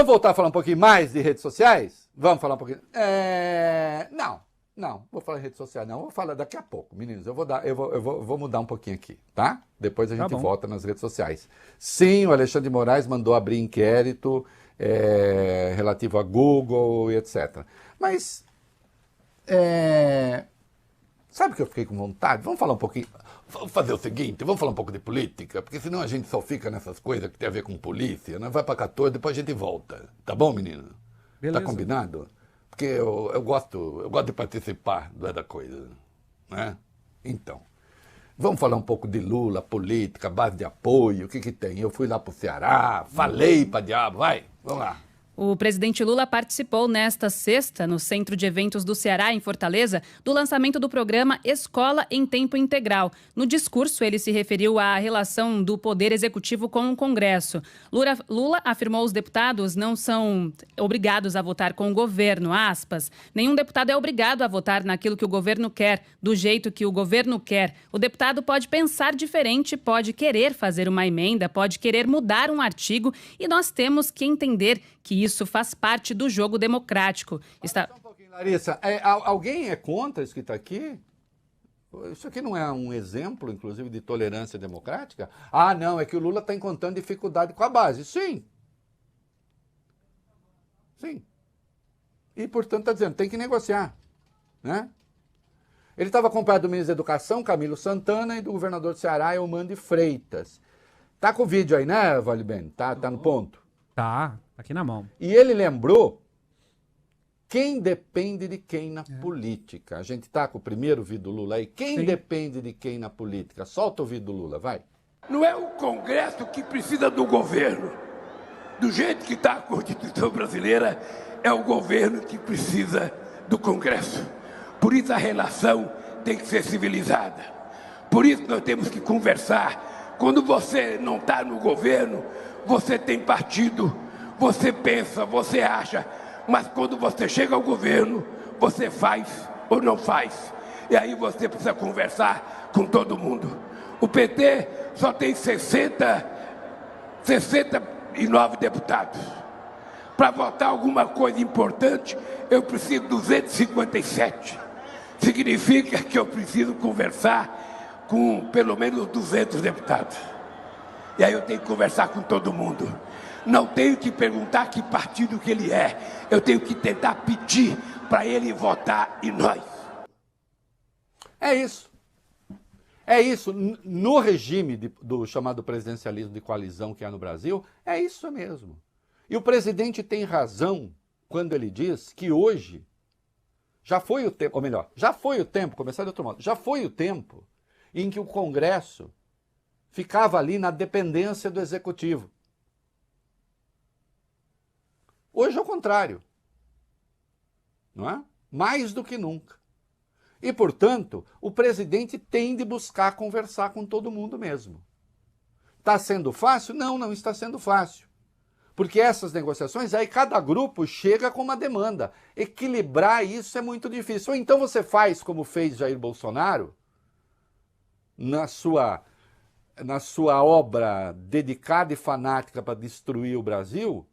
vamos voltar a falar um pouquinho mais de redes sociais? Vamos falar um pouquinho? Não, vou falar em redes sociais não, vou falar daqui a pouco, meninos, eu vou mudar um pouquinho aqui, tá? Depois a gente volta nas redes sociais. Sim, o Alexandre de Moraes mandou abrir inquérito relativo a Google e etc. Mas, sabe o que eu fiquei com vontade? Vamos falar um pouquinho, vamos fazer o seguinte, vamos falar um pouco de política, porque senão a gente só fica nessas coisas que tem a ver com polícia, né? Vai para 14, depois a gente volta, tá bom, menino? Beleza. Tá combinado? Porque eu gosto de participar da coisa, né? Então, vamos falar um pouco de Lula, política, base de apoio, o que tem? Eu fui lá pro Ceará, falei pra diabo, vai, vamos lá. O presidente Lula participou nesta sexta, no Centro de Eventos do Ceará, em Fortaleza, do lançamento do programa Escola em Tempo Integral. No discurso, ele se referiu à relação do Poder Executivo com o Congresso. Lula afirmou que os deputados não são obrigados a votar com o governo, aspas. Nenhum deputado é obrigado a votar naquilo que o governo quer, do jeito que o governo quer. O deputado pode pensar diferente, pode querer fazer uma emenda, pode querer mudar um artigo e nós temos que entender que isso faz parte do jogo democrático. Só um pouquinho, Larissa. Alguém é contra isso que está aqui? Isso aqui não é um exemplo, inclusive, de tolerância democrática? Ah, não, é que o Lula está encontrando dificuldade com a base. Sim. Sim. E, portanto, está dizendo, tem que negociar, né? Ele estava acompanhado do ministro da Educação, Camilo Santana, e do governador do Ceará, Eumano Freitas. Tá com o vídeo aí, né, Vale Bem? Tá no ponto? Tá aqui na mão. E ele lembrou quem depende de quem na política. A gente tá com o primeiro vídeo do Lula aí. Quem depende de quem na política? Solta o vídeo do Lula, vai. Não é o Congresso que precisa do governo. Do jeito que está a Constituição brasileira, é o governo que precisa do Congresso. Por isso a relação tem que ser civilizada. Por isso nós temos que conversar. Quando você não está no governo, você tem partido, você pensa, você acha, mas quando você chega ao governo, você faz ou não faz. E aí você precisa conversar com todo mundo. O PT só tem 69 deputados. Para votar alguma coisa importante, eu preciso de 257. Significa que eu preciso conversar com pelo menos 200 deputados. E aí eu tenho que conversar com todo mundo. Não tenho que perguntar que partido que ele é. Eu tenho que tentar pedir para ele votar em nós. É isso. É isso. No regime do chamado presidencialismo de coalizão que há no Brasil, é isso mesmo. E o presidente tem razão quando ele diz que hoje já foi o tempo, ou melhor, já foi o tempo, começar de outro modo, já foi o tempo em que o Congresso ficava ali na dependência do Executivo. Hoje é o contrário, não é? Mais do que nunca. E, portanto, o presidente tem de buscar conversar com todo mundo mesmo. Está sendo fácil? Não, não está sendo fácil. Porque essas negociações, aí cada grupo chega com uma demanda. Equilibrar isso é muito difícil. Ou então você faz como fez Jair Bolsonaro, na sua obra dedicada e fanática para destruir o Brasil,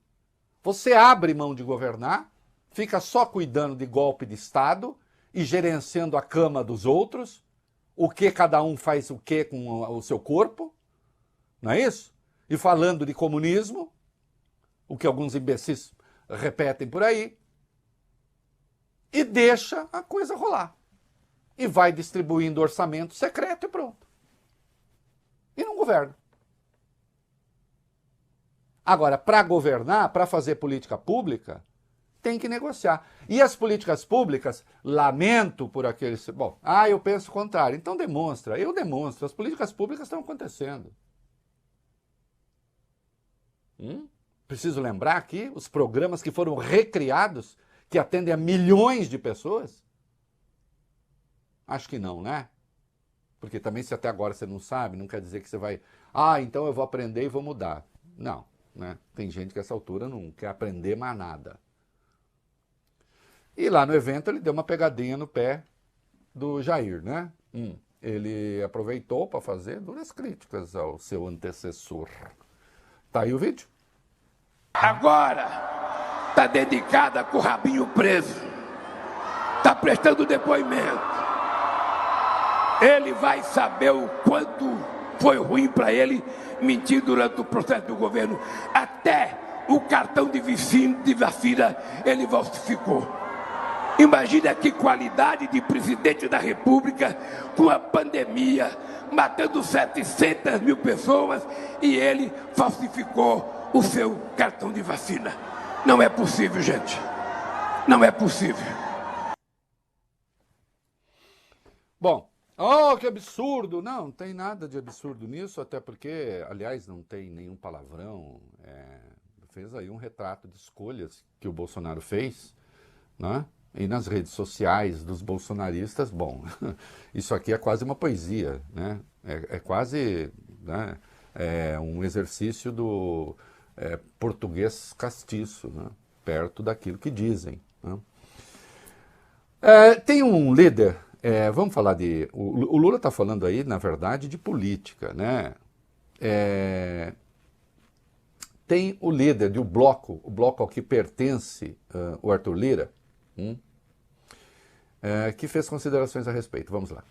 você abre mão de governar, fica só cuidando de golpe de Estado e gerenciando a cama dos outros, o que cada um faz o que com o seu corpo, não é isso? E falando de comunismo, o que alguns imbecis repetem por aí, e deixa a coisa rolar. E vai distribuindo orçamento secreto e pronto. E não governa. Agora, para governar, para fazer política pública, tem que negociar. E as políticas públicas, lamento por aqueles... Bom, eu penso o contrário. Então demonstra, eu demonstro. As políticas públicas estão acontecendo. Preciso lembrar aqui os programas que foram recriados, que atendem a milhões de pessoas? Acho que não, né? Porque também se até agora você não sabe, não quer dizer que você vai... então eu vou aprender e vou mudar. Não, né? Tem gente que a essa altura não quer aprender mais nada. E lá no evento ele deu uma pegadinha no pé do Jair, né? Ele aproveitou para fazer duras críticas ao seu antecessor. Tá aí o vídeo? Agora, está dedicada com o rabinho preso, está prestando depoimento. Ele vai saber o quanto foi ruim para ele mentir durante o processo do governo. Até o cartão de vacina ele falsificou. Imagina que qualidade de presidente da República com a pandemia, matando 700 mil pessoas, e ele falsificou o seu cartão de vacina. Não é possível, gente. Não é possível. Bom, oh, que absurdo! Não tem nada de absurdo nisso, até porque, aliás, não tem nenhum palavrão. Fez aí um retrato de escolhas que o Bolsonaro fez, né? E nas redes sociais dos bolsonaristas, bom, isso aqui é quase uma poesia, né? É quase, né, um exercício do português castiço, né? Perto daquilo que dizem, né? Tem um líder, vamos falar de... O Lula está falando aí, na verdade, de política, né? Tem o líder do bloco, o bloco ao que pertence o Arthur Lira, que fez considerações a respeito. Vamos lá.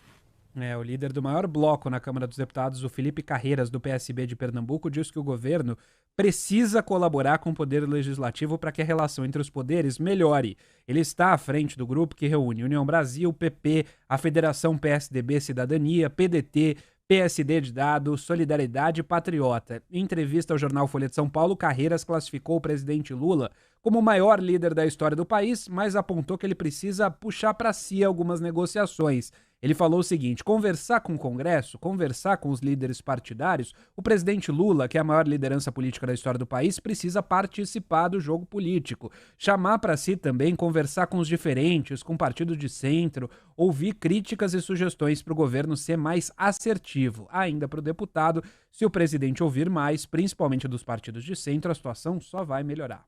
O líder do maior bloco na Câmara dos Deputados, o Felipe Carreiras, do PSB de Pernambuco, diz que o governo precisa colaborar com o poder legislativo para que a relação entre os poderes melhore. Ele está à frente do grupo que reúne União Brasil, PP, a Federação PSDB Cidadania, PDT, PSD de Dado, Solidariedade e Patriota. Em entrevista ao jornal Folha de São Paulo, Carreiras classificou o presidente Lula como o maior líder da história do país, mas apontou que ele precisa puxar para si algumas negociações. Ele falou o seguinte: conversar com o Congresso, conversar com os líderes partidários, o presidente Lula, que é a maior liderança política da história do país, precisa participar do jogo político. Chamar para si também, conversar com os diferentes, com partidos de centro, ouvir críticas e sugestões para o governo ser mais assertivo. Ainda para o deputado, se o presidente ouvir mais, principalmente dos partidos de centro, a situação só vai melhorar.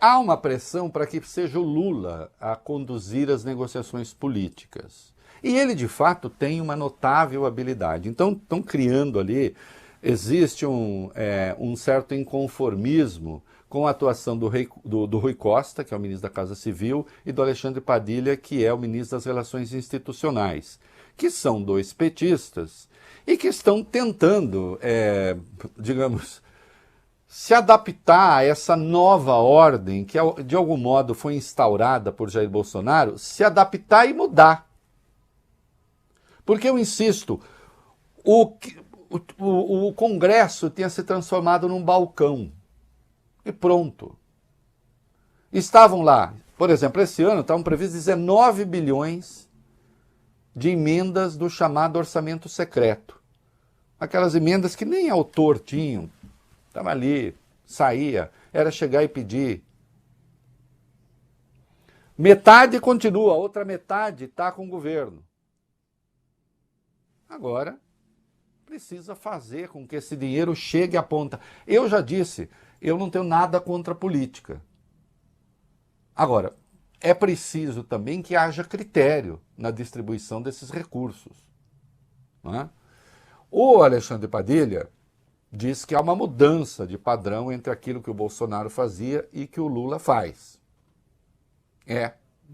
Há uma pressão para que seja o Lula a conduzir as negociações políticas. E ele, de fato, tem uma notável habilidade. Então, estão criando ali, existe um certo inconformismo com a atuação do Rui Costa, que é o ministro da Casa Civil, e do Alexandre Padilha, que é o ministro das Relações Institucionais, que são dois petistas e que estão tentando, digamos, se adaptar a essa nova ordem que, de algum modo, foi instaurada por Jair Bolsonaro, se adaptar e mudar. Porque, eu insisto, o Congresso tinha se transformado num balcão. E pronto. Estavam lá, por exemplo, esse ano estavam previstos 19 bilhões de emendas do chamado orçamento secreto. Aquelas emendas que nem autor tinham. Estava ali, saía, era chegar e pedir. Metade continua, a outra metade está com o governo. Agora, precisa fazer com que esse dinheiro chegue à ponta. Eu já disse, eu não tenho nada contra a política. Agora, é preciso também que haja critério na distribuição desses recursos. Não é? O Alexandre Padilha diz que há uma mudança de padrão entre aquilo que o Bolsonaro fazia e que o Lula faz.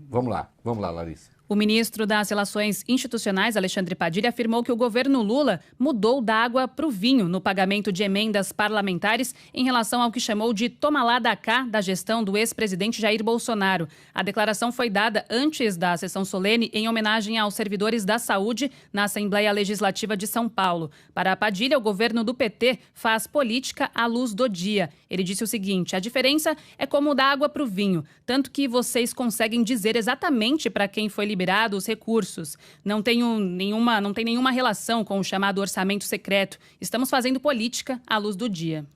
Vamos lá, Larissa. O ministro das Relações Institucionais, Alexandre Padilha, afirmou que o governo Lula mudou da água para o vinho no pagamento de emendas parlamentares em relação ao que chamou de toma lá da cá da gestão do ex-presidente Jair Bolsonaro. A declaração foi dada antes da sessão solene em homenagem aos servidores da saúde na Assembleia Legislativa de São Paulo. Para a Padilha, o governo do PT faz política à luz do dia. Ele disse o seguinte: a diferença é como da água para o vinho, tanto que vocês conseguem dizer exatamente para quem foi liberado os recursos. Não tem nenhuma relação com o chamado orçamento secreto. Estamos fazendo política à luz do dia.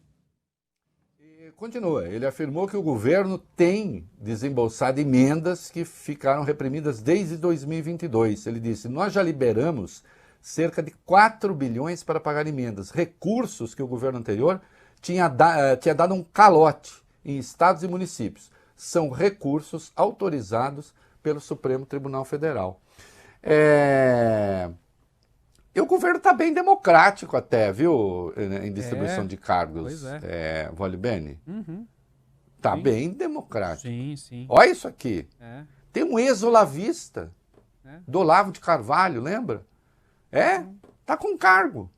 E continua, ele afirmou que o governo tem desembolsado emendas que ficaram reprimidas desde 2022. Ele disse: nós já liberamos cerca de 4 bilhões para pagar emendas, recursos que o governo anterior tinha dado um calote em estados e municípios. São recursos autorizados pelo Supremo Tribunal Federal. E o governo está bem democrático até, viu? Em distribuição de cargos. Pois Vale bene? Uhum. Tá Sim. bem democrático. Sim, sim. Olha isso aqui. É. Tem um ex-olavista do Olavo de Carvalho, lembra? Tá com cargo.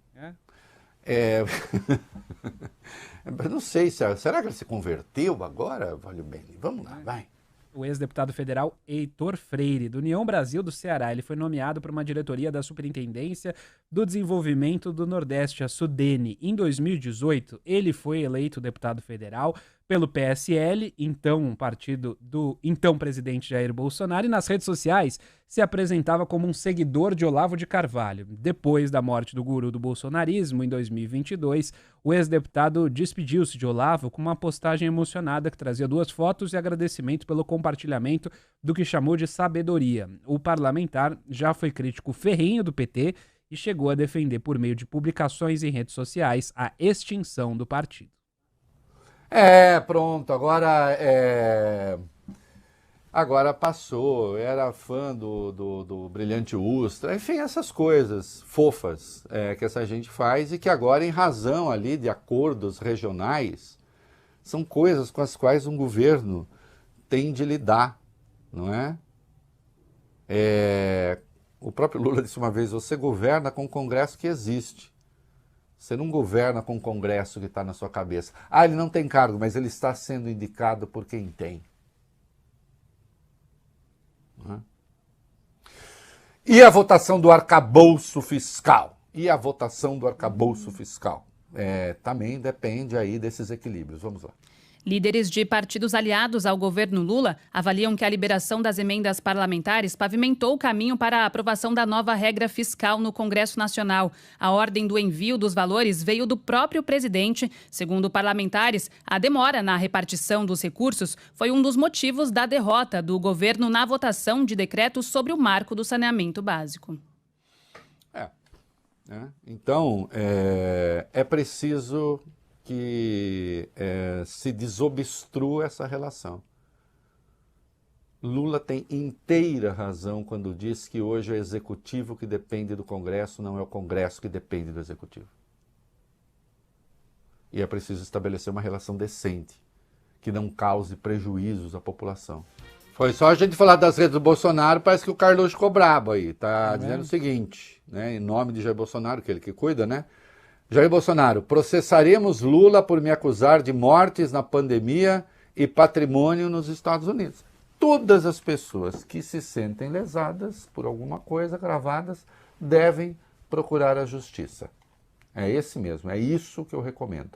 Eu não sei, será que ele se converteu agora, Valeu Bem? Vamos lá, vai. O ex-deputado federal Heitor Freire, do União Brasil do Ceará, ele foi nomeado para uma diretoria da Superintendência do Desenvolvimento do Nordeste, a SUDENE. Em 2018, ele foi eleito deputado federal pelo PSL, então um partido do então presidente Jair Bolsonaro, e nas redes sociais se apresentava como um seguidor de Olavo de Carvalho. Depois da morte do guru do bolsonarismo, em 2022, o ex-deputado despediu-se de Olavo com uma postagem emocionada que trazia 2 fotos e agradecimento pelo compartilhamento do que chamou de sabedoria. O parlamentar já foi crítico ferrenho do PT e chegou a defender, por meio de publicações em redes sociais, a extinção do partido. Pronto, agora passou, era fã do Brilhante Ustra, enfim, essas coisas fofas que essa gente faz e que agora, em razão ali de acordos regionais, são coisas com as quais um governo tem de lidar, não é? O próprio Lula disse uma vez, você governa com o Congresso que existe. Você não governa com o Congresso que está na sua cabeça. Ele não tem cargo, mas ele está sendo indicado por quem tem. E a votação do arcabouço fiscal? Também depende aí desses equilíbrios. Vamos lá. Líderes de partidos aliados ao governo Lula avaliam que a liberação das emendas parlamentares pavimentou o caminho para a aprovação da nova regra fiscal no Congresso Nacional. A ordem do envio dos valores veio do próprio presidente. Segundo parlamentares, a demora na repartição dos recursos foi um dos motivos da derrota do governo na votação de decretos sobre o marco do saneamento básico. Então, é preciso que se desobstrua essa relação. Lula tem inteira razão quando diz que hoje é o executivo que depende do Congresso, não é o Congresso que depende do executivo. E é preciso estabelecer uma relação decente, que não cause prejuízos à população. Foi só a gente falar das redes do Bolsonaro, parece que o Carlos ficou brabo aí, tá dizendo o seguinte, né, em nome de Jair Bolsonaro, que ele que cuida, né? Jair Bolsonaro, processaremos Lula por me acusar de mortes na pandemia e patrimônio nos Estados Unidos. Todas as pessoas que se sentem lesadas por alguma coisa, gravadas, devem procurar a justiça. É esse mesmo, é isso que eu recomendo.